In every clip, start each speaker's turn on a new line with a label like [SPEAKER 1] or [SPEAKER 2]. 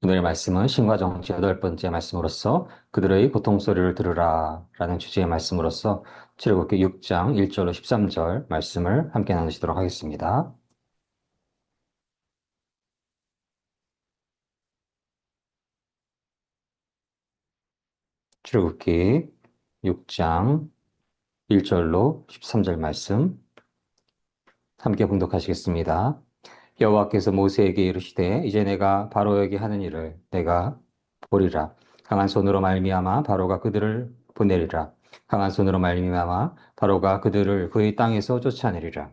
[SPEAKER 1] 오늘의 말씀은 신과 정치 8번째 말씀으로서 그들의 고통 소리를 들으라 라는 주제의 말씀으로서 출애굽기 6장 1절로 13절 말씀을 함께 나누시도록 하겠습니다. 출애굽기 6장 1절로 13절 말씀 함께 봉독하시겠습니다. 여호와께서 모세에게 이르시되 이제 내가 바로에게 하는 일을 내가 보리라. 강한 손으로 말미암아 바로가 그들을 보내리라. 강한 손으로 말미암아 바로가 그들을 그의 땅에서 쫓아내리라.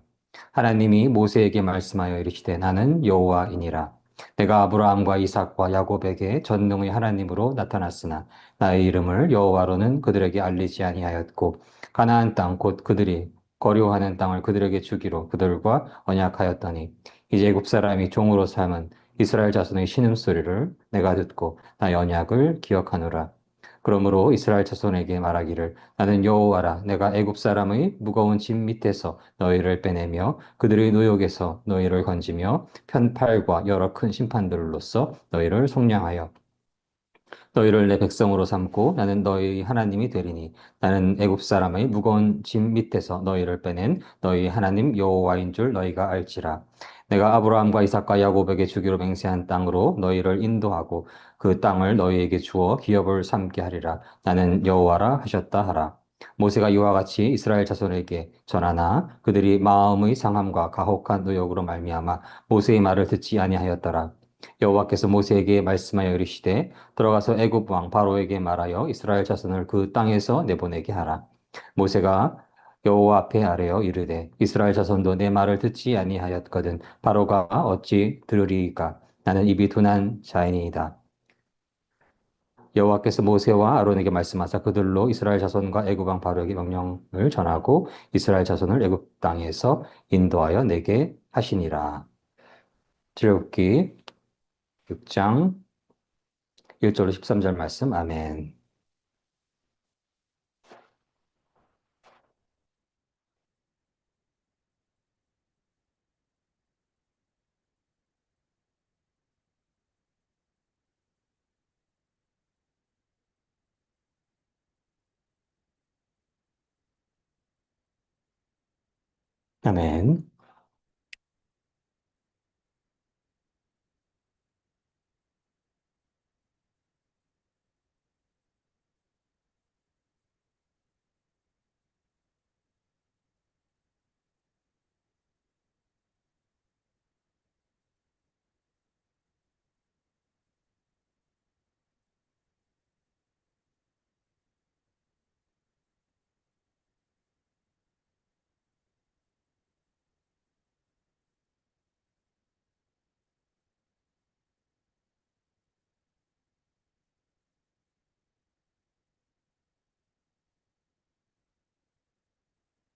[SPEAKER 1] 하나님이 모세에게 말씀하여 이르시되 나는 여호와이니라. 내가 아브라함과 이삭과 야곱에게 전능의 하나님으로 나타났으나 나의 이름을 여호와로는 그들에게 알리지 아니하였고 가나안 땅 곧 그들이 거류하는 땅을 그들에게 주기로 그들과 언약하였더니 이제 애굽 사람이 종으로 삼은 이스라엘 자손의 신음소리를 내가 듣고 나의 언약을 기억하노라. 그러므로 이스라엘 자손에게 말하기를 나는 여호와라. 내가 애굽 사람의 무거운 짐 밑에서 너희를 빼내며 그들의 노역에서 너희를 건지며 편팔과 여러 큰 심판들로서 너희를 속량하여 너희를 내 백성으로 삼고 나는 너희 하나님이 되리니 나는 애굽 사람의 무거운 짐 밑에서 너희를 빼낸 너희 하나님 여호와인 줄 너희가 알지라. 내가 아브라함과 이삭과 야곱에게 주기로 맹세한 땅으로 너희를 인도하고 그 땅을 너희에게 주어 기업을 삼게 하리라. 나는 여호와라 하셨다 하라. 모세가 이와 같이 이스라엘 자손에게 전하나 그들이 마음의 상함과 가혹한 노역으로 말미암아 모세의 말을 듣지 아니하였더라. 여호와께서 모세에게 말씀하여 이르시되 들어가서 애굽 왕 바로에게 말하여 이스라엘 자손을 그 땅에서 내보내게 하라. 모세가 여호와 앞에 아뢰어 이르되 이스라엘 자손도 내 말을 듣지 아니하였거든 바로가 어찌 들으리이까 나는 입이 둔한 자이니이다. 여호와께서 모세와 아론에게 말씀하사 그들로 이스라엘 자손과 애굽 왕 바로에게 명령을 전하고 이스라엘 자손을 애굽 땅에서 인도하여 내게 하시니라. 출애굽기 6장 1절로 13절 말씀 아멘. 아멘.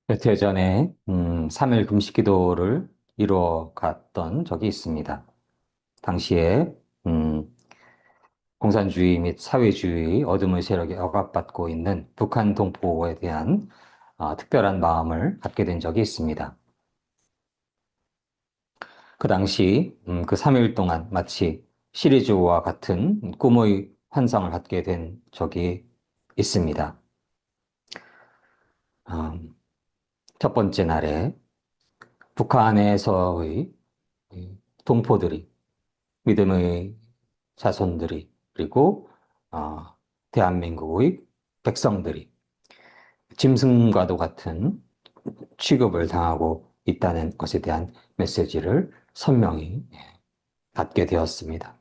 [SPEAKER 1] 며칠 전에 3일 금식 기도를 이루어 갔던 적이 있습니다. 당시에 음, 공산주의 및 사회주의 어둠의 세력에 억압받고 있는 북한 동포에 대한 특별한 마음을 갖게 된 적이 있습니다. 그 당시 그 3일 동안 마치 시리즈와 같은 꿈의 환상을 갖게 된 적이 있습니다. 음, 첫 번째 날에 북한에서의 이 동포들이 믿음의 자손들이 그리고 어, 대한민국의 백성들이 짐승과도 같은 취급을 당하고 있다는 것에 대한 메시지를 선명히 받게 되었습니다.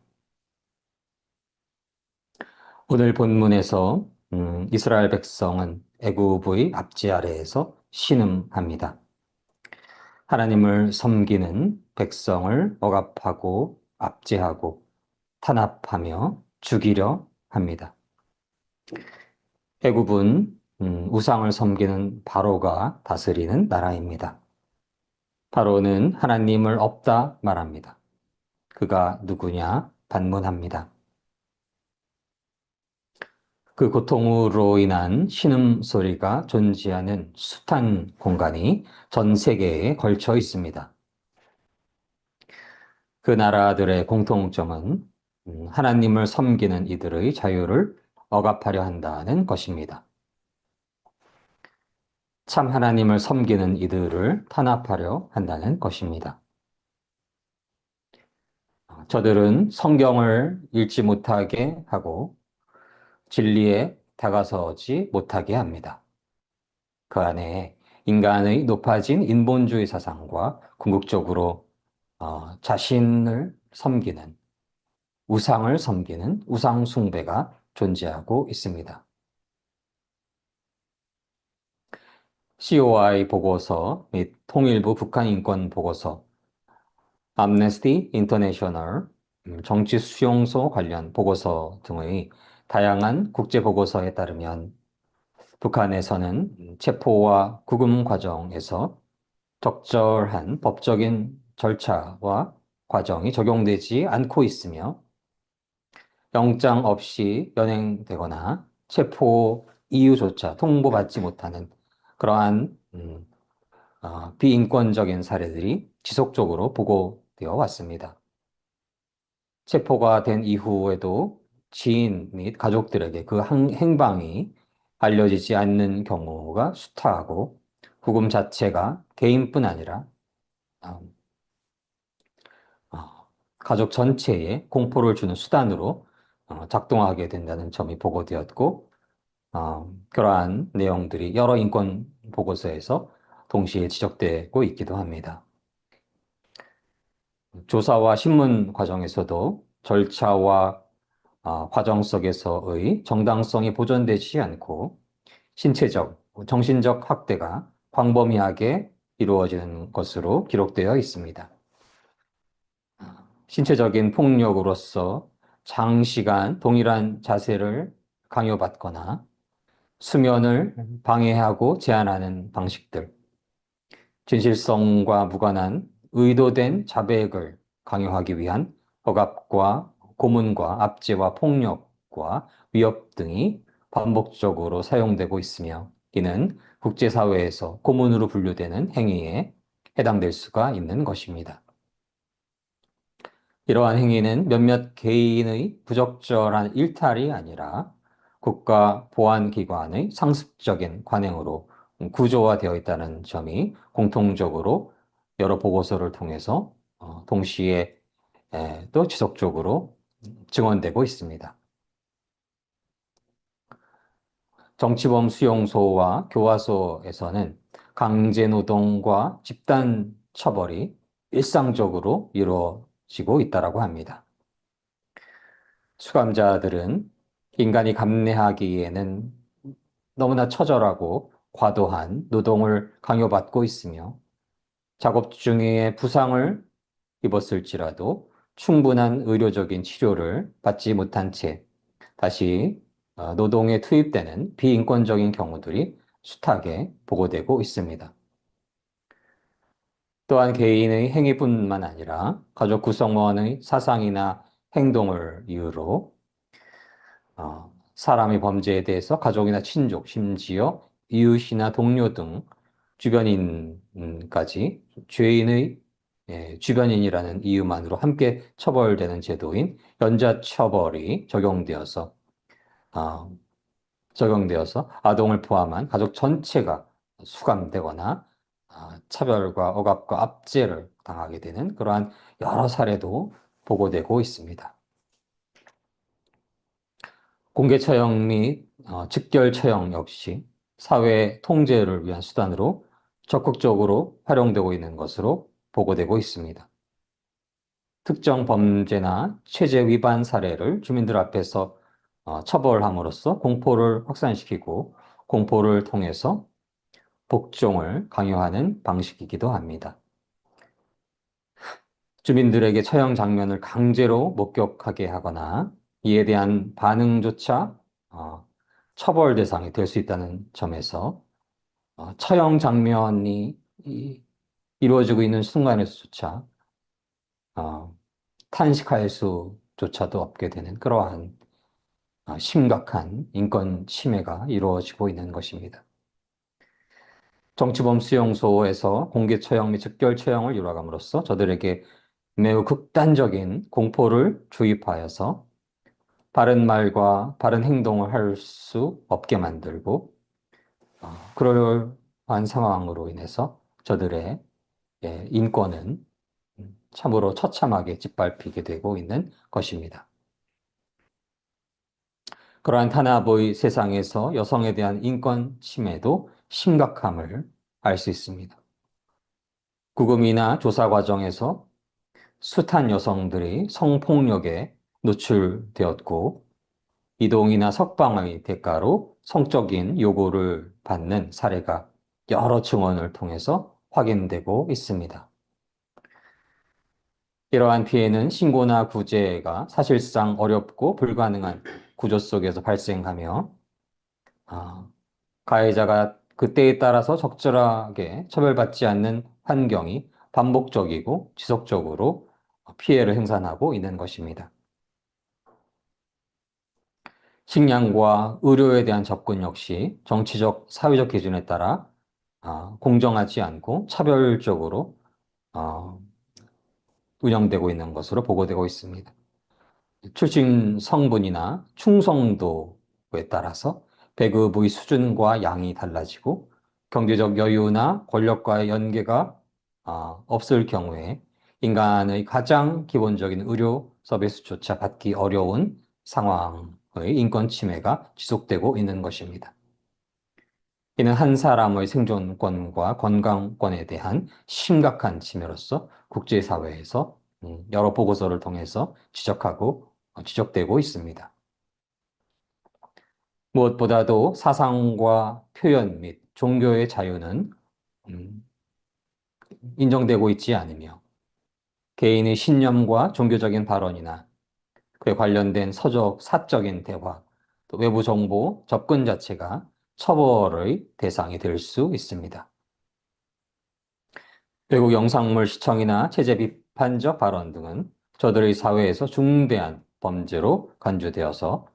[SPEAKER 1] 오늘 본문에서 이스라엘 백성은 애굽의 압제 아래에서 신음합니다. 하나님을 섬기는 백성을 억압하고 압제하고 탄압하며 죽이려 합니다. 애굽은 우상을 섬기는 바로가 다스리는 나라입니다. 바로는 하나님을 없다 말합니다. 그가 누구냐 반문합니다. 그 고통으로 인한 신음소리가 존재하는 숱한 공간이 전 세계에 걸쳐 있습니다. 그 나라들의 공통점은 하나님을 섬기는 이들의 자유를 억압하려 한다는 것입니다. 참 하나님을 섬기는 이들을 탄압하려 한다는 것입니다. 저들은 성경을 읽지 못하게 하고 진리에 다가서지 못하게 합니다. 그 안에 인간의 높아진 인본주의 사상과 궁극적으로 자신을 섬기는, 우상을 섬기는 우상 숭배가 존재하고 있습니다. COI 보고서 및 통일부 북한 인권 보고서, 암네스티 인터내셔널, 정치 수용소 관련 보고서 등의 다양한 국제 보고서에 따르면 북한에서는 체포와 구금 과정에서 적절한 법적인 절차와 과정이 적용되지 않고 있으며 영장 없이 연행되거나 체포 이유조차 통보받지 못하는 그러한 비인권적인 사례들이 지속적으로 보고되어 왔습니다. 체포가 된 이후에도 지인 및 가족들에게 그 행방이 알려지지 않는 경우가 숱하고 구금 자체가 개인뿐 아니라 음, 가족 전체에 공포를 주는 수단으로 작동하게 된다는 점이 보고되었고 그러한 내용들이 여러 인권 보고서에서 동시에 지적되고 있기도 합니다. 조사와 신문 과정에서도 절차와 과정 속에서의 정당성이 보존되지 않고 신체적, 정신적 학대가 광범위하게 이루어지는 것으로 기록되어 있습니다. 신체적인 폭력으로서 장시간 동일한 자세를 강요받거나 수면을 방해하고 제한하는 방식들, 진실성과 무관한 의도된 자백을 강요하기 위한 억압과 고문과 압제와 폭력과 위협 등이 반복적으로 사용되고 있으며 이는 국제사회에서 고문으로 분류되는 행위에 해당될 수가 있는 것입니다. 이러한 행위는 몇몇 개인의 부적절한 일탈이 아니라 국가 보안기관의 상습적인 관행으로 구조화되어 있다는 점이 공통적으로 여러 보고서를 통해서 동시에 또 지속적으로 증언되고 있습니다. 정치범 수용소와 교화소에서는 강제노동과 집단 처벌이 일상적으로 이루어지고 있다고 합니다. 수감자들은 인간이 감내하기에는 너무나 처절하고 과도한 노동을 강요받고 있으며 작업 중에 부상을 입었을지라도 충분한 의료적인 치료를 받지 못한 채 다시 노동에 투입되는 비인권적인 경우들이 숱하게 보고되고 있습니다. 또한 개인의 행위뿐만 아니라 가족 구성원의 사상이나 행동을 이유로 사람의 범죄에 대해서 가족이나 친족, 심지어 이웃이나 동료 등 주변인까지 죄인의 주변인이라는 이유만으로 함께 처벌되는 제도인 연좌처벌이 어, 적용되어서 아동을 포함한 가족 전체가 수감되거나 차별과 억압과 압제를 당하게 되는 그러한 여러 사례도 보고되고 있습니다. 공개 처형 및 직결 처형 역시 사회 통제를 위한 수단으로 적극적으로 활용되고 있는 것으로 보고되고 있습니다. 특정 범죄나 체제 위반 사례를 주민들 앞에서 처벌함으로써 공포를 확산시키고 공포를 통해서 복종을 강요하는 방식이기도 합니다. 주민들에게 처형 장면을 강제로 목격하게 하거나 이에 대한 반응조차 처벌 대상이 될 수 있다는 점에서 처형 장면이 이루어지고 있는 순간에서조차 탄식할 수조차도 없게 되는 그러한 심각한 인권 침해가 이루어지고 있는 것입니다. 정치범 수용소에서 공개 처형 및 즉결 처형을 요락함으로써 저들에게 매우 극단적인 공포를 주입하여서 바른 말과 바른 행동을 할 수 없게 만들고, 그러한 상황으로 인해서 저들의 인권은 참으로 처참하게 짓밟히게 되고 있는 것입니다. 그러한 탄압의 세상에서 여성에 대한 인권 침해도 심각함을 알 수 있습니다. 구금이나 조사 과정에서 숱한 여성들이 성폭력에 노출되었고, 이동이나 석방의 대가로 성적인 요구를 받는 사례가 여러 증언을 통해서 확인되고 있습니다. 이러한 피해는 신고나 구제가 사실상 어렵고 불가능한 구조 속에서 발생하며, 아, 가해자가 그때에 따라서 적절하게 처벌받지 않는 환경이 반복적이고 지속적으로 피해를 생산하고 있는 것입니다. 식량과 의료에 대한 접근 역시 정치적, 사회적 기준에 따라 공정하지 않고 차별적으로 어, 운영되고 있는 것으로 보고되고 있습니다. 출신 성분이나 충성도에 따라서 배급의 수준과 양이 달라지고 경제적 여유나 권력과의 연계가 없을 경우에 인간의 가장 기본적인 의료 서비스조차 받기 어려운 상황의 인권 침해가 지속되고 있는 것입니다. 이는 한 사람의 생존권과 건강권에 대한 심각한 침해로서 국제사회에서 여러 보고서를 통해서 지적되고 있습니다. 무엇보다도 사상과 표현 및 종교의 자유는 음, 인정되고 있지 않으며 개인의 신념과 종교적인 발언이나 그에 관련된 서적, 사적인 대화, 또 외부 정보 접근 자체가 처벌의 대상이 될 수 있습니다. 외국 영상물 시청이나 체제 비판적 발언 등은 저들의 사회에서 중대한 범죄로 간주되어서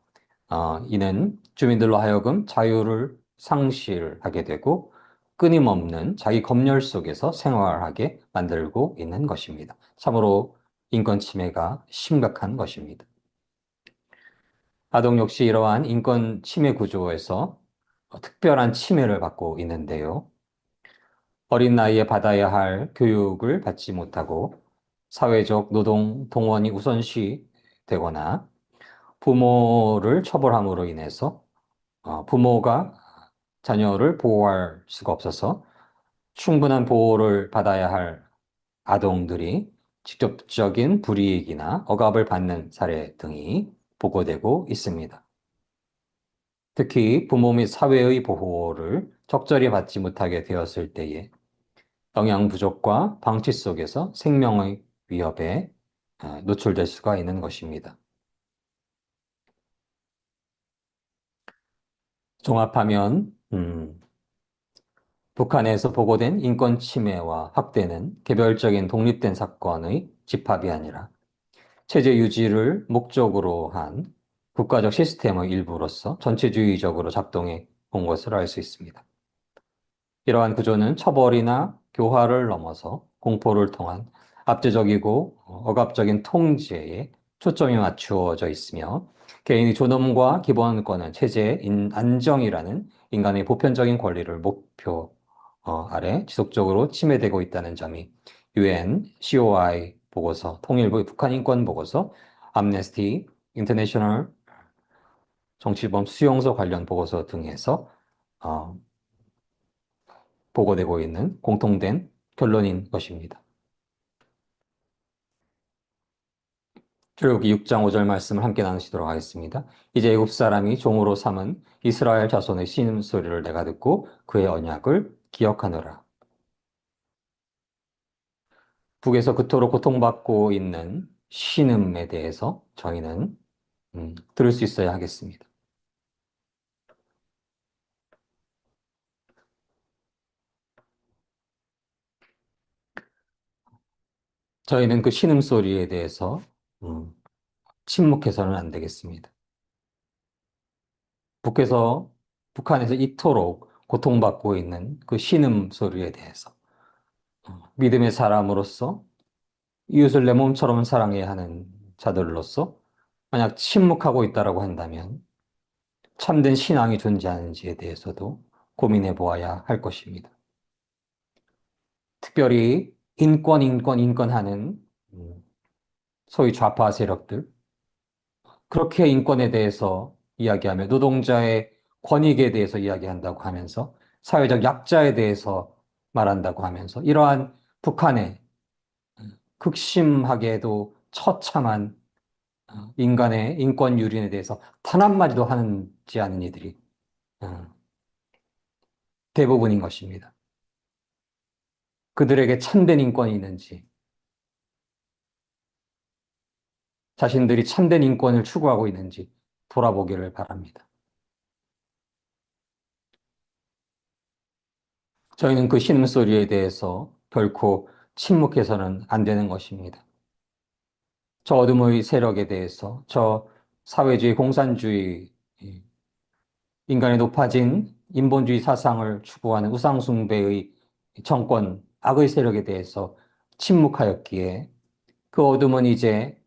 [SPEAKER 1] 이는 주민들로 하여금 자유를 상실하게 되고 끊임없는 자기 검열 속에서 생활하게 만들고 있는 것입니다. 참으로 인권 침해가 심각한 것입니다. 아동 역시 이러한 인권 침해 구조에서 특별한 침해를 받고 있는데요. 어린 나이에 받아야 할 교육을 받지 못하고 사회적 노동 동원이 우선시 되거나 부모를 처벌함으로 인해서 부모가 자녀를 보호할 수가 없어서 충분한 보호를 받아야 할 아동들이 직접적인 불이익이나 억압을 받는 사례 등이 보고되고 있습니다. 특히 부모 및 사회의 보호를 적절히 받지 못하게 되었을 때에 영양 부족과 방치 속에서 생명의 위협에 노출될 수가 있는 것입니다. 종합하면 북한에서 보고된 인권 침해와 학대는 개별적인 독립된 사건의 집합이 아니라 체제 유지를 목적으로 한 국가적 시스템의 일부로서 전체주의적으로 작동해 온 것을 알 수 있습니다. 이러한 구조는 처벌이나 교화를 넘어서 공포를 통한 압제적이고 억압적인 통제에 초점이 맞추어져 있으며 개인의 존엄과 기본권은 체제의 안정이라는 인간의 보편적인 권리를 목표 아래 지속적으로 침해되고 있다는 점이 UN COI 보고서, 통일부 북한 인권 보고서, 암네스티 인터내셔널 정치범 수용소 관련 보고서 등에서 어, 보고되고 있는 공통된 결론인 것입니다. 출애굽기 6장 5절 말씀을 함께 나누시도록 하겠습니다. 이제 애굽 사람이 종으로 삼은 이스라엘 자손의 신음소리를 내가 듣고 그의 언약을 기억하노라. 북에서 그토록 고통받고 있는 신음에 대해서 저희는 들을 수 있어야 하겠습니다. 저희는 그 신음소리에 대해서 음, 침묵해서는 안 되겠습니다. 북에서, 북한에서 이토록 고통받고 있는 그 신음소리에 대해서 믿음의 사람으로서 이웃을 내 몸처럼 사랑해야 하는 자들로서 만약 침묵하고 있다라고 한다면 참된 신앙이 존재하는지에 대해서도 고민해 보아야 할 것입니다. 특별히 인권 하는 소위 좌파 세력들, 그렇게 인권에 대해서 이야기하며 노동자의 권익에 대해서 이야기한다고 하면서 사회적 약자에 대해서 말한다고 하면서 이러한 북한의 극심하게도 처참한 인간의 인권 유린에 대해서 단 한마디도 하지 않은 이들이 어, 대부분인 것입니다. 그들에게 참된 인권이 있는지, 자신들이 참된 인권을 추구하고 있는지 돌아보기를 바랍니다. 저희는 그 신음소리에 대해서 결코 침묵해서는 안 되는 것입니다. 저 어둠의 세력에 대해서, 저 사회주의, 공산주의, 인간의 높아진 인본주의 사상을 추구하는 우상숭배의 정권, 악의 세력에 대해서 침묵하였기에 그 어둠은 이제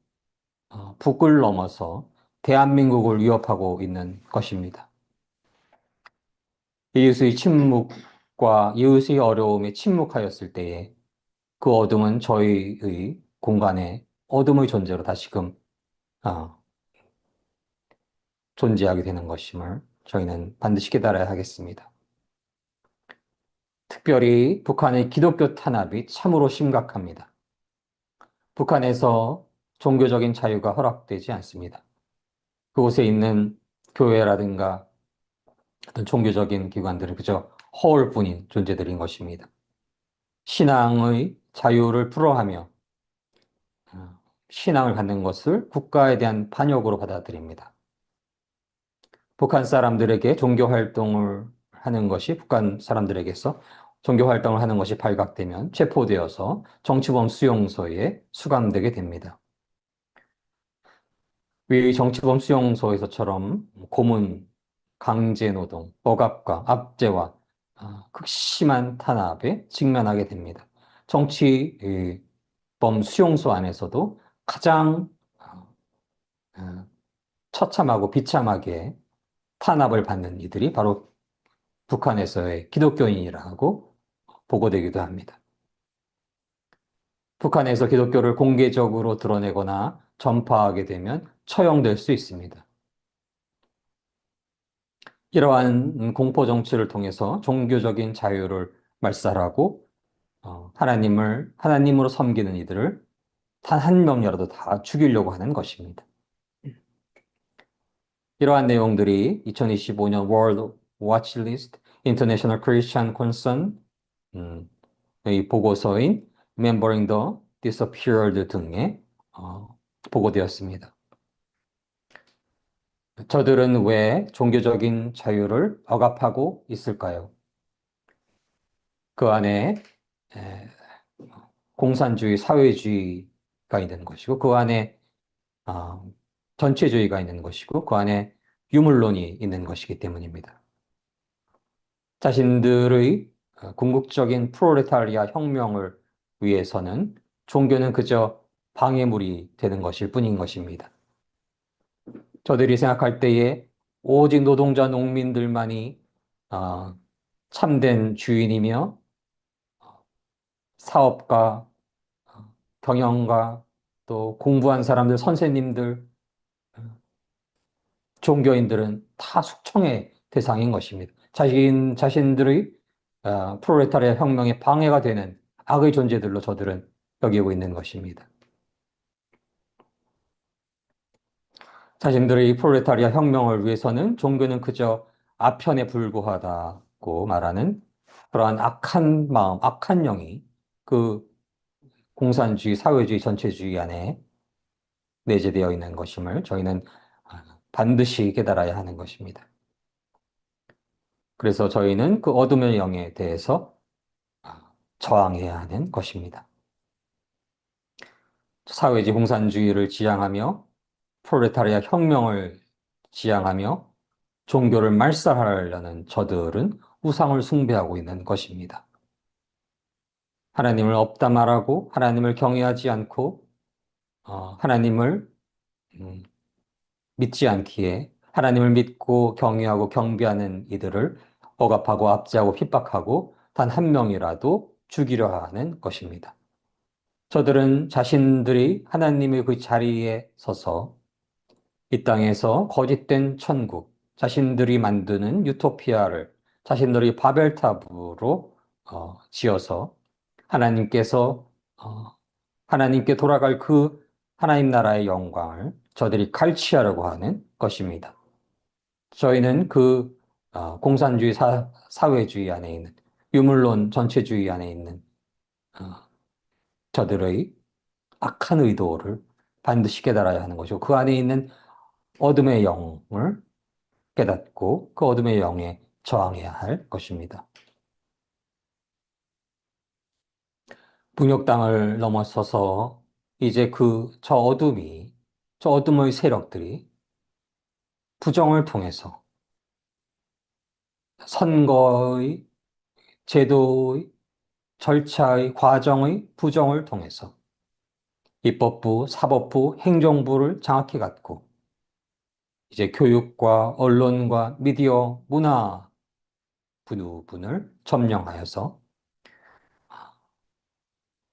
[SPEAKER 1] 북을 넘어서 대한민국을 위협하고 있는 것입니다. 이웃의 침묵과 이웃의 어려움에 침묵하였을 때에 그 어둠은 저희의 공간에 어둠의 존재로 다시금 어, 존재하게 되는 것임을 저희는 반드시 깨달아야 하겠습니다. 특별히 북한의 기독교 탄압이 참으로 심각합니다. 북한에서 종교적인 자유가 허락되지 않습니다. 그곳에 있는 교회라든가 어떤 종교적인 기관들은 그저 허울뿐인 존재들인 것입니다. 신앙의 자유를 풀어하며 신앙을 갖는 것을 국가에 대한 반역으로 받아들입니다. 북한 사람들에게 종교 활동을 하는 것이 북한 사람들에게서 종교 활동을 하는 것이 발각되면 체포되어서 정치범 수용소에 수감되게 됩니다. 위 정치범 수용소에서처럼 고문, 강제노동, 억압과 압제와 극심한 탄압에 직면하게 됩니다. 정치범 수용소 안에서도 가장 어, 처참하고 비참하게 탄압을 받는 이들이 바로 북한에서의 기독교인이라고 보고되기도 합니다. 북한에서 기독교를 공개적으로 드러내거나 전파하게 되면 처형될 수 있습니다. 이러한 공포 정치를 통해서 종교적인 자유를 말살하고 하나님으로 섬기는 이들을 단 한 명이라도 다 죽이려고 하는 것입니다. 이러한 내용들이 2025년 World Watch List International Christian Concern 의 보고서인 Remembering the Disappeared 등에 보고되었습니다. 저들은 왜 종교적인 자유를 억압하고 있을까요? 그 안에 공산주의, 사회주의가 있는 것이고 그 안에 전체주의가 있는 것이고 그 안에 유물론이 있는 것이기 때문입니다. 자신들의 궁극적인 프롤레타리아 혁명을 위해서는 종교는 그저 방해물이 되는 것일 뿐인 것입니다. 저들이 생각할 때에 오직 노동자, 농민들만이 참된 주인이며 사업가, 경영가, 또 공부한 사람들, 선생님들, 종교인들은 다 숙청의 대상인 것입니다. 자신들의 프롤레타리아 혁명에 방해가 되는 악의 존재들로 저들은 여기고 있는 것입니다. 자신들의 프롤레타리아 혁명을 위해서는 종교는 그저 아편에 불과하다고 말하는 그러한 악한 마음, 악한 영이 그 공산주의, 사회주의, 전체주의 안에 내재되어 있는 것임을 저희는 반드시 깨달아야 하는 것입니다. 그래서 저희는 그 어둠의 영에 대해서 저항해야 하는 것입니다. 사회주의 공산주의를 지향하며 프롤레타리아 혁명을 지향하며 종교를 말살하려는 저들은 우상을 숭배하고 있는 것입니다. 하나님을 없다 말하고 하나님을 경외하지 않고 하나님을 음, 믿지 않기에 하나님을 믿고 경외하고 경배하는 이들을 억압하고 압제하고 핍박하고 단 한 명이라도 죽이려 하는 것입니다. 저들은 자신들이 하나님의 그 자리에 서서 이 땅에서 거짓된 천국, 자신들이 만드는 유토피아를 자신들이 바벨탑으로 지어서 하나님께서 어, 하나님께 돌아갈 그 하나님 나라의 영광을 저들이 갈취하려고 하는 것입니다. 저희는 그 공산주의 사회주의 안에 있는 유물론 전체주의 안에 있는 어, 저들의 악한 의도를 반드시 깨달아야 하는 것이고 그 안에 있는 어둠의 영을 깨닫고 그 어둠의 영에 저항해야 할 것입니다. 북녘 땅을 넘어서서 이제 저 어둠의 세력들이 부정을 통해서 선거의 제도의 절차의 과정의 부정을 통해서 입법부, 사법부, 행정부를 장악해 갔고 이제 교육과 언론과 미디어, 문화 부분을 점령하여서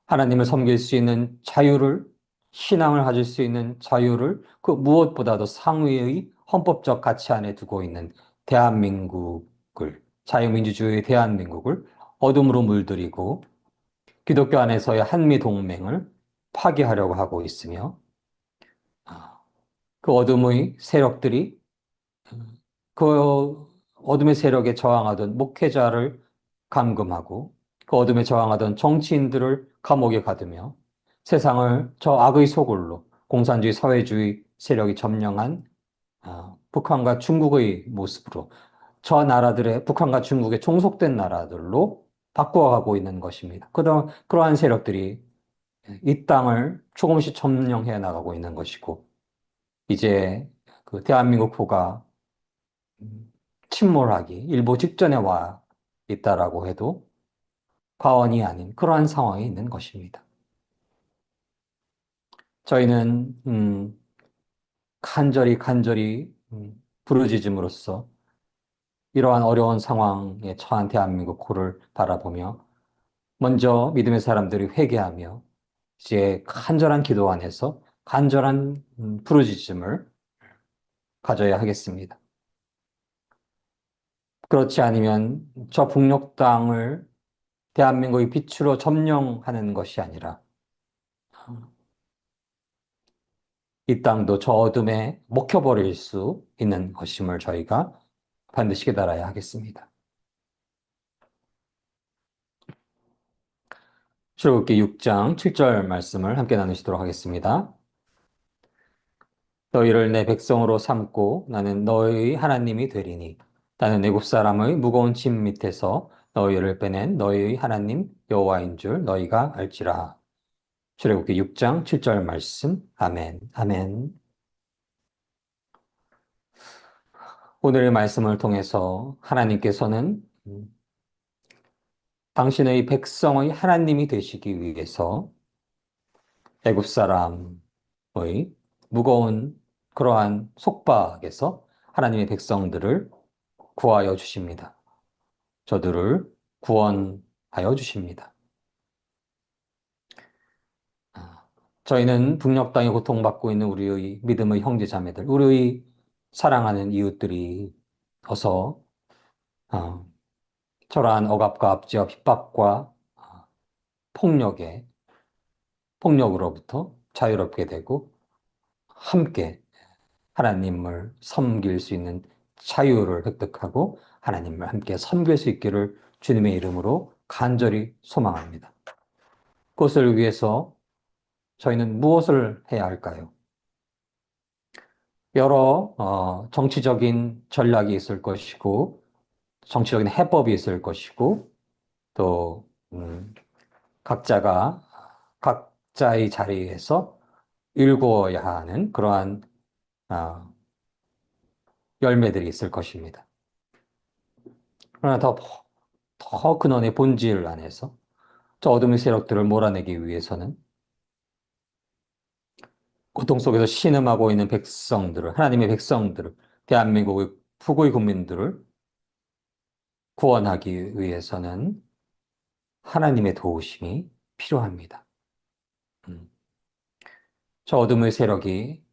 [SPEAKER 1] 하나님을 섬길 수 있는 자유를, 신앙을 가질 수 있는 자유를 그 무엇보다도 상위의 헌법적 가치 안에 두고 있는 대한민국을, 자유민주주의 대한민국을 어둠으로 물들이고 기독교 안에서의 한미동맹을 파괴하려고 하고 있으며 그 어둠의 세력들이 그 어둠의 세력에 저항하던 목회자를 감금하고 그 어둠에 저항하던 정치인들을 감옥에 가두며 세상을 저 악의 소굴로 공산주의 사회주의 세력이 점령한 북한과 중국의 모습으로 저 나라들의 북한과 중국에 종속된 나라들로 바꾸어가고 있는 것입니다. 그러한 세력들이 이 땅을 조금씩 점령해 나가고 있는 것이고 이제 그 대한민국호가 침몰하기 일보 직전에 와 있다라고 해도 과언이 아닌 그러한 상황에 있는 것입니다. 저희는 간절히 부르짖음으로써 이러한 어려운 상황에 처한 대한민국호를 바라보며 먼저 믿음의 사람들이 회개하며 이제 간절한 기도 안에서 간절한 부르짖음을 가져야 하겠습니다. 그렇지 않으면 저 북녘 땅을 대한민국의 빛으로 점령하는 것이 아니라 이 땅도 저 어둠에 먹혀버릴 수 있는 것임을 저희가 반드시 깨달아야 하겠습니다. 출애굽기 6장 7절 말씀을 함께 나누시도록 하겠습니다. 너희를 내 백성으로 삼고 나는 너희 하나님이 되리니 나는 애굽 사람의 무거운 짐 밑에서 너희를 빼낸 너희의 하나님 여호와인 줄 너희가 알지라. 출애굽기 6장 7절 말씀. 아멘. 아멘. 오늘의 말씀을 통해서 하나님께서는 당신의 백성의 하나님이 되시기 위해서 애굽 사람의 무거운 그러한 속박에서 하나님의 백성들을 구하여 주십니다. 저들을 구원하여 주십니다. 저희는 북녘 땅에 고통받고 있는 우리의 믿음의 형제 자매들, 우리의 사랑하는 이웃들이 어서 저러한 억압과 압제와 핍박과 폭력에 폭력으로부터 자유롭게 되고 함께 하나님을 섬길 수 있는 자유를 획득하고 하나님을 함께 섬길 수 있기를 주님의 이름으로 간절히 소망합니다. 그것을 위해서 저희는 무엇을 해야 할까요? 여러 정치적인 전략이 있을 것이고 정치적인 해법이 있을 것이고 또 각자가 각자의 자리에서 일구어야 하는 그러한 아, 열매들이 있을 것입니다. 그러나 더 근원의 본질 안에서 저 어둠의 세력들을 몰아내기 위해서는 고통 속에서 신음하고 있는 백성들을, 하나님의 백성들을, 대한민국의 북의 국민들을 구원하기 위해서는 하나님의 도우심이 필요합니다. 음, 저 어둠의 세력이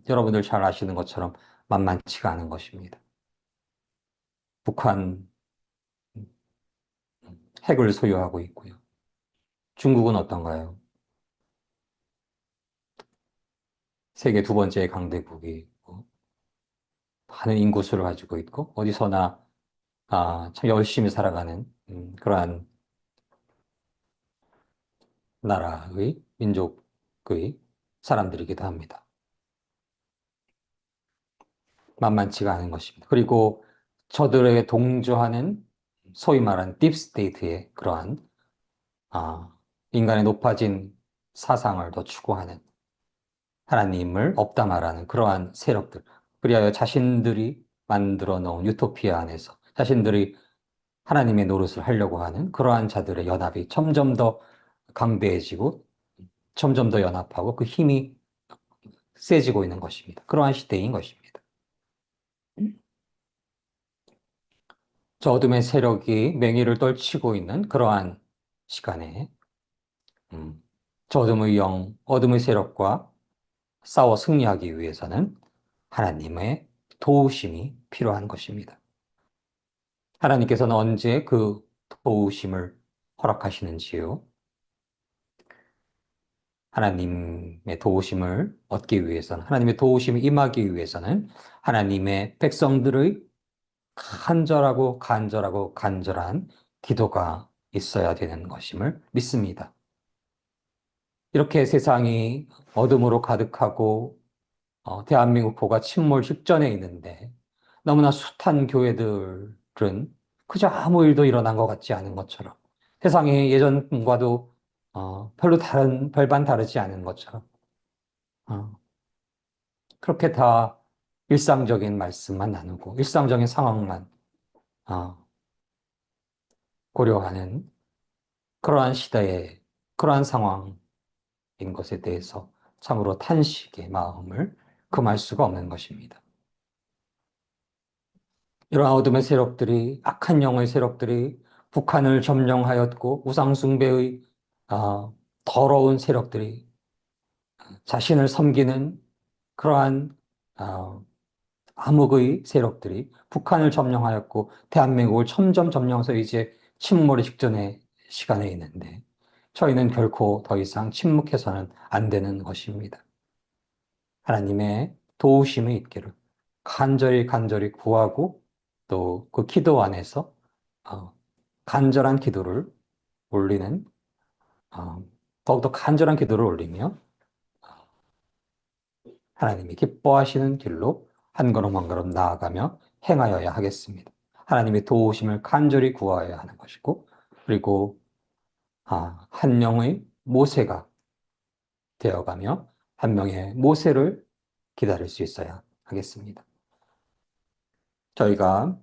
[SPEAKER 1] 여러분들 잘 아시는 것처럼 만만치가 않은 것입니다. 북한 핵을 소유하고 있고요. 중국은 어떤가요? 세계 두 번째 강대국이 많은 인구수를 가지고 있고 어디서나 참 열심히 살아가는 그러한 나라의 민족의 사람들이기도 합니다. 만만치가 않은 것입니다. 그리고 저들에게 동조하는 소위 말하는 딥스테이트의 그러한 인간의 높아진 사상을 더 추구하는 하나님을 없다 말하는 그러한 세력들, 그리하여 자신들이 만들어 놓은 유토피아 안에서 자신들이 하나님의 노릇을 하려고 하는 그러한 자들의 연합이 점점 더 강대해지고 점점 더 연합하고 그 힘이 세지고 있는 것입니다. 그러한 시대인 것입니다. 저 어둠의 세력이 맹위를 떨치고 있는 그러한 시간에 저 어둠의 영, 어둠의 세력과 싸워 승리하기 위해서는 하나님의 도우심이 필요한 것입니다. 하나님께서는 언제 그 도우심을 허락하시는지요? 하나님의 도우심을 얻기 위해서는, 하나님의 도우심이 임하기 위해서는 하나님의 백성들의 간절하고 간절하고 간절한 기도가 있어야 되는 것임을 믿습니다. 이렇게 세상이 어둠으로 가득하고 대한민국호가 침몰 직전에 있는데 너무나 숱한 교회들은 그저 아무 일도 일어난 것 같지 않은 것처럼 세상이 예전과도 별로 별반 다르지 않은 것처럼 어, 그렇게 다 일상적인 말씀만 나누고 일상적인 상황만 어, 고려하는 그러한 시대의 그러한 상황인 것에 대해서 참으로 탄식의 마음을 금할 수가 없는 것입니다. 이러한 어둠의 세력들이, 악한 영의 세력들이 북한을 점령하였고 우상숭배의 더러운 세력들이 자신을 섬기는 그러한 암흑의 세력들이 북한을 점령하였고 대한민국을 점점 점령해서 이제 침몰의 직전의 시간에 있는데 저희는 결코 더 이상 침묵해서는 안 되는 것입니다. 하나님의 도우심이 있기를 간절히 간절히 구하고 또 그 기도 안에서 간절한 기도를 올리는 더욱더 간절한 기도를 올리며 하나님이 기뻐하시는 길로 한 걸음 한 걸음 나아가며 행하여야 하겠습니다. 하나님의 도우심을 간절히 구하여야 하는 것이고 그리고 한 명의 모세가 되어가며 한 명의 모세를 기다릴 수 있어야 하겠습니다. 저희가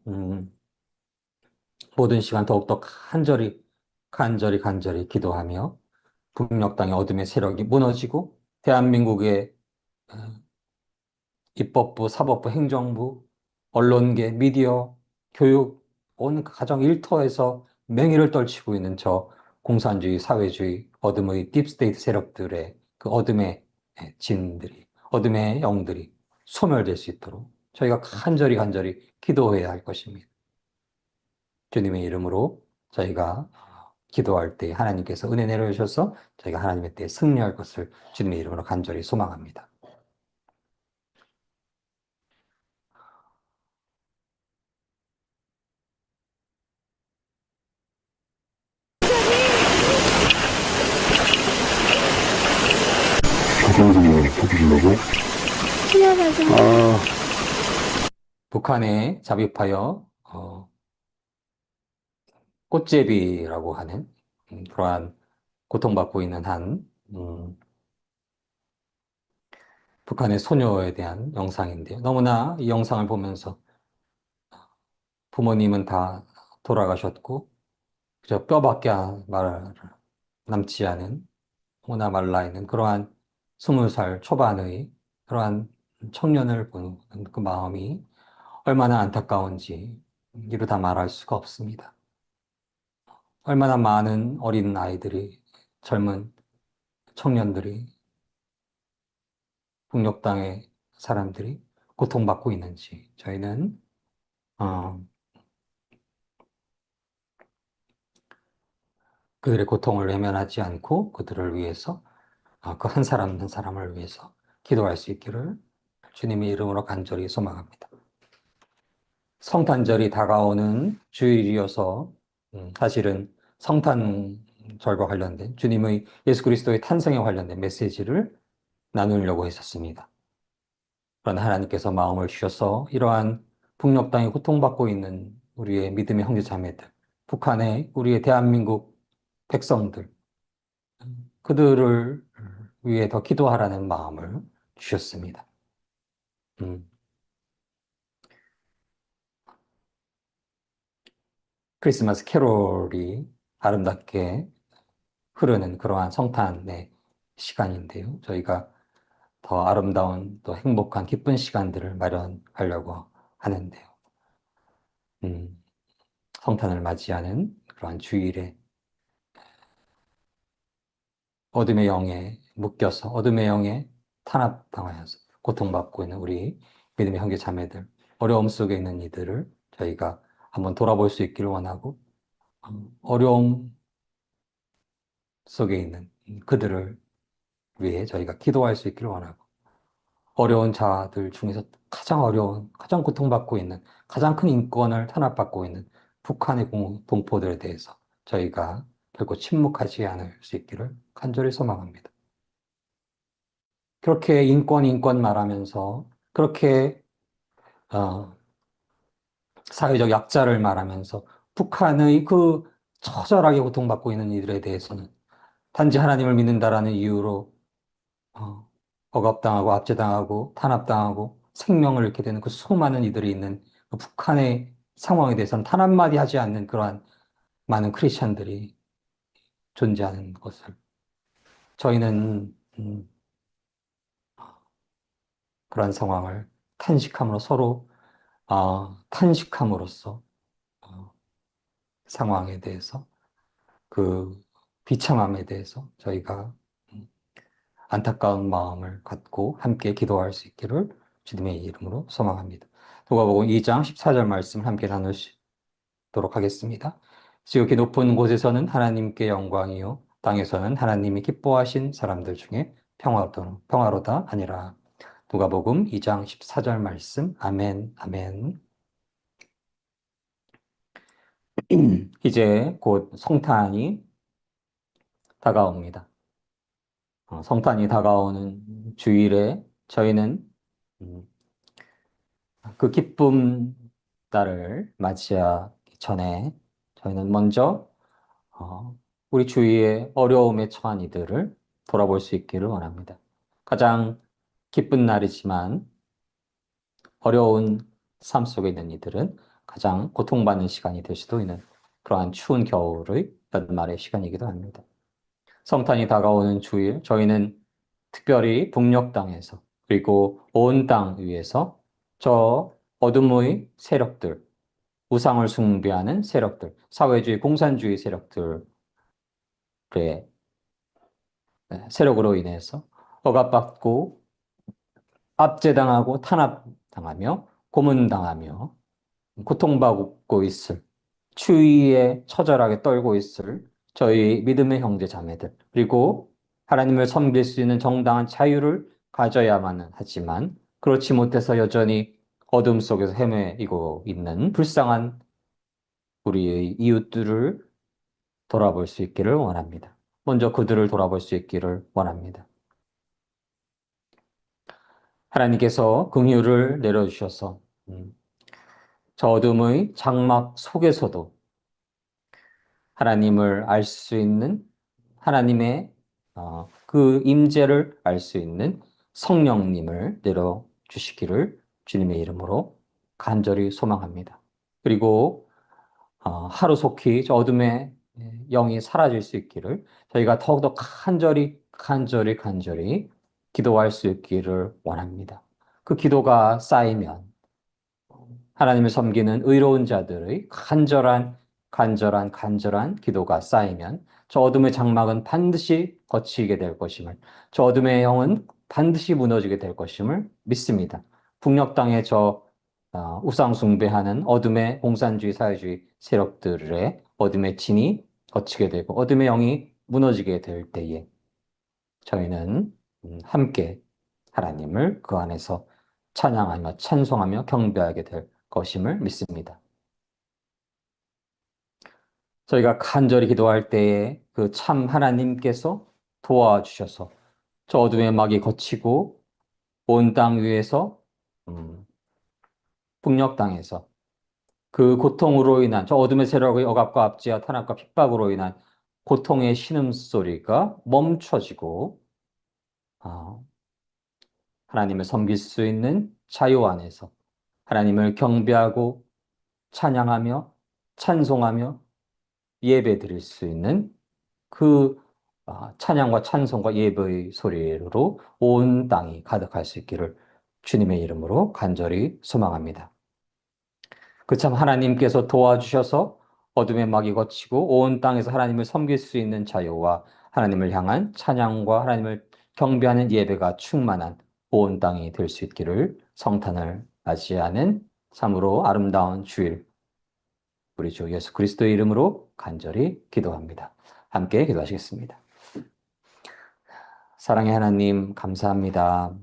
[SPEAKER 1] 모든 시간 더욱더 간절히 기도하며 북녘 땅의 어둠의 세력이 무너지고 대한민국의 어, 입법부, 사법부, 행정부, 언론계, 미디어, 교육, 온 가정 일터에서 맹위를 떨치고 있는 저 공산주의, 사회주의, 어둠의 딥스테이트 세력들의 그 어둠의 진들이, 어둠의 영들이 소멸될 수 있도록 저희가 간절히 기도해야 할 것입니다. 주님의 이름으로 저희가 기도할 때 하나님께서 은혜 내려주셔서 저희가 하나님의 때에 승리할 것을 주님의 이름으로 간절히 소망합니다.
[SPEAKER 2] 잠깐만요. 소리 질러고.
[SPEAKER 1] 북한에 잠입하여 꽃제비라고 하는 그러한 고통받고 있는 한 북한의 소녀에 대한 영상인데요. 너무나 이 영상을 보면서 부모님은 다 돌아가셨고 그저 뼈밖에 남지 않은 너무나 말라 있는 그러한 20살 초반의 그러한 청년을 보는 그 마음이 얼마나 안타까운지 이루 다 말할 수가 없습니다. 얼마나 많은 어린 아이들이, 젊은 청년들이, 북녘 땅의 사람들이 고통받고 있는지 저희는 어, 그들의 고통을 외면하지 않고 그들을 위해서 그 한 사람 한 사람을 위해서 기도할 수 있기를 주님의 이름으로 간절히 소망합니다. 성탄절이 다가오는 주일이어서 사실은 성탄절과 관련된 주님의 예수 그리스도의 탄생에 관련된 메시지를 나누려고 했었습니다. 그러나 하나님께서 마음을 주셔서 이러한 북녘 땅에 고통받고 있는 우리의 믿음의 형제 자매들, 북한의 우리의 대한민국 백성들, 그들을 위해 더 기도하라는 마음을 주셨습니다. 음, 크리스마스 캐롤이 아름답게 흐르는 그러한 성탄의 시간인데요. 저희가 더 아름다운 또 행복한 기쁜 시간들을 마련하려고 하는데요. 음, 성탄을 맞이하는 그러한 주일에 어둠의 영에 묶여서 어둠의 영에 탄압당하여서 고통받고 있는 우리 믿음의 형제 자매들, 어려움 속에 있는 이들을 저희가 한번 돌아볼 수 있기를 원하고, 어려움 속에 있는 그들을 위해 저희가 기도할 수 있기를 원하고, 어려운 자들 중에서 가장 어려운, 가장 고통받고 있는, 가장 큰 인권을 탄압받고 있는 북한의 동포들에 대해서 저희가 결코 침묵하지 않을 수 있기를 간절히 소망합니다. 그렇게 인권 말하면서, 그렇게 어, 사회적 약자를 말하면서 북한의 그 처절하게 고통받고 있는 이들에 대해서는 단지 하나님을 믿는다라는 이유로 어, 억압당하고 압제당하고 탄압당하고 생명을 잃게 되는 그 수많은 이들이 있는 그 북한의 상황에 대해서는 단 한마디 하지 않는 그러한 많은 크리스천들이 존재하는 것을 저희는 그러한 상황을 탄식함으로 서로 탄식함으로써 어, 상황에 대해서 그 비참함에 대해서 저희가 음, 안타까운 마음을 갖고 함께 기도할 수 있기를 주님의 이름으로 소망합니다. 누가복음 2장 14절 말씀 함께 나누도록 하겠습니다. 지극히 높은 곳에서는 하나님께 영광이요 땅에서는 하나님이 기뻐하신 사람들 중에 평화로다 아니라. 누가복음 2장 14절 말씀. 아멘, 아멘. 이제 곧 성탄이 다가옵니다. 성탄이 다가오는 주일에 저희는 음, 그 기쁨 날을 맞이하기 전에 저희는 먼저 우리 주위의 어려움에 처한 이들을 돌아볼 수 있기를 원합니다. 가장 기쁜 날이지만 어려운 삶 속에 있는 이들은 가장 고통받는 시간이 될 수도 있는 그러한 추운 겨울의 연말의 시간이기도 합니다. 성탄이 다가오는 주일, 저희는 특별히 북녘 땅에서 그리고 온 땅 위에서 저 어둠의 세력들, 우상을 숭배하는 세력들, 사회주의, 공산주의 세력들의 세력으로 인해서 억압받고 압제당하고 탄압당하며 고문당하며 고통받고 있을, 추위에 처절하게 떨고 있을 저희 믿음의 형제 자매들, 그리고 하나님을 섬길 수 있는 정당한 자유를 가져야만 하지만 그렇지 못해서 여전히 어둠 속에서 헤매이고 있는 불쌍한 우리의 이웃들을 돌아볼 수 있기를 원합니다. 먼저 그들을 돌아볼 수 있기를 원합니다. 하나님께서 긍휼을 내려주셔서 저 어둠의 장막 속에서도 하나님을 알 수 있는 하나님의 그 임재를 알 수 있는 성령님을 내려 주시기를 주님의 이름으로 간절히 소망합니다. 그리고 하루속히 저 어둠의 영이 사라질 수 있기를 저희가 더욱더 간절히 기도할 수 있기를 원합니다. 그 기도가 쌓이면 하나님을 섬기는 의로운 자들의 간절한 기도가 쌓이면 저 어둠의 장막은 반드시 거치게 될 것임을, 저 어둠의 영은 반드시 무너지게 될 것임을 믿습니다. 북녘 땅에 우상 숭배하는 어둠의 공산주의 사회주의 세력들의 어둠의 진이 거치게 되고 어둠의 영이 무너지게 될 때에 저희는 함께 하나님을 그 안에서 찬양하며 찬송하며 경배하게 될 것임을 믿습니다. 저희가 간절히 기도할 때에 그 참 하나님께서 도와주셔서 저 어둠의 막이 걷히고 온 땅 위에서 북녘 땅에서 그 고통으로 인한 저 어둠의 세력의 억압과 압제와 탄압과 핍박으로 인한 고통의 신음소리가 멈춰지고 아, 하나님을 섬길 수 있는 자유 안에서 하나님을 경배하고 찬양하며 찬송하며 예배 드릴 수 있는 그 찬양과 찬송과 예배의 소리로 온 땅이 가득할 수 있기를 주님의 이름으로 간절히 소망합니다. 그 참 하나님께서 도와주셔서 어둠의 막이 걷히고 온 땅에서 하나님을 섬길 수 있는 자유와 하나님을 향한 찬양과 하나님을 경배하는 예배가 충만한 온 땅이 될 수 있기를 성탄을 맞이하는 참으로 아름다운 주일 우리 주 예수 그리스도의 이름으로 간절히 기도합니다. 함께 기도하시겠습니다. 사랑의 하나님 감사합니다.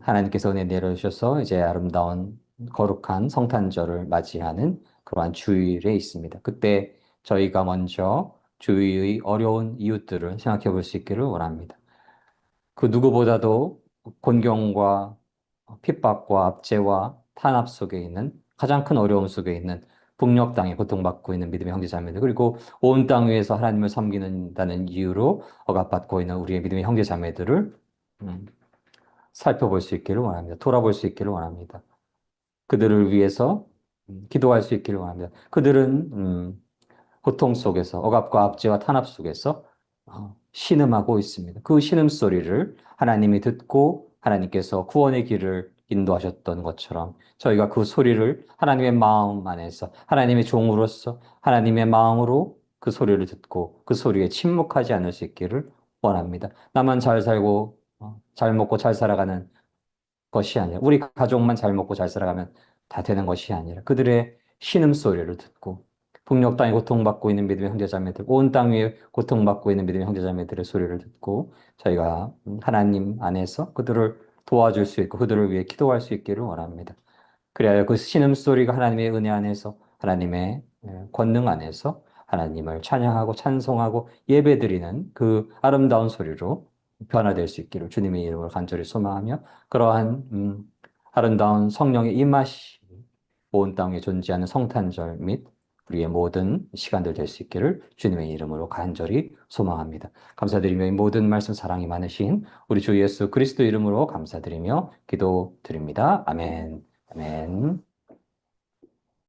[SPEAKER 1] 하나님께서 은혜 내려주셔서 이제 아름다운 거룩한 성탄절을 맞이하는 그러한 주일에 있습니다. 그때 저희가 먼저 주위의 어려운 이웃들을 생각해 볼 수 있기를 원합니다. 그 누구보다도 곤경과 핍박과 압제와 탄압 속에 있는 가장 큰 어려움 속에 있는 북녘 땅에 고통받고 있는 믿음의 형제자매들 그리고 온 땅 위에서 하나님을 섬기는다는 이유로 억압받고 있는 우리의 믿음의 형제자매들을 음, 살펴볼 수 있기를 원합니다. 돌아볼 수 있기를 원합니다. 그들을 위해서 기도할 수 있기를 원합니다. 그들은 고통 속에서 억압과 압제와 탄압 속에서 신음하고 있습니다. 그 신음소리를 하나님이 듣고 하나님께서 구원의 길을 인도하셨던 것처럼 저희가 그 소리를 하나님의 마음 안에서 하나님의 종으로서 하나님의 마음으로 그 소리를 듣고 그 소리에 침묵하지 않을 수 있기를 원합니다. 나만 잘 살고 잘 먹고 잘 살아가는 것이 아니라 우리 가족만 잘 먹고 잘 살아가면 다 되는 것이 아니라 그들의 신음소리를 듣고 북녘 땅에 고통받고 있는 믿음의 형제자매들, 온 땅 위에 고통받고 있는 믿음의 형제자매들의 소리를 듣고 저희가 하나님 안에서 그들을 도와줄 수 있고 그들을 위해 기도할 수 있기를 원합니다. 그래야 그 신음소리가 하나님의 은혜 안에서 하나님의 권능 안에서 하나님을 찬양하고 찬송하고 예배드리는 그 아름다운 소리로 변화될 수 있기를 주님의 이름으로 간절히 소망하며 그러한 아름다운 성령의 임하시 온 땅에 존재하는 성탄절 및 우리의 모든 시간들 될 수 있기를 주님의 이름으로 간절히 소망합니다. 감사드리며 이 모든 말씀 사랑이 많으신 우리 주 예수 그리스도 이름으로 감사드리며 기도드립니다. 아멘. 아멘.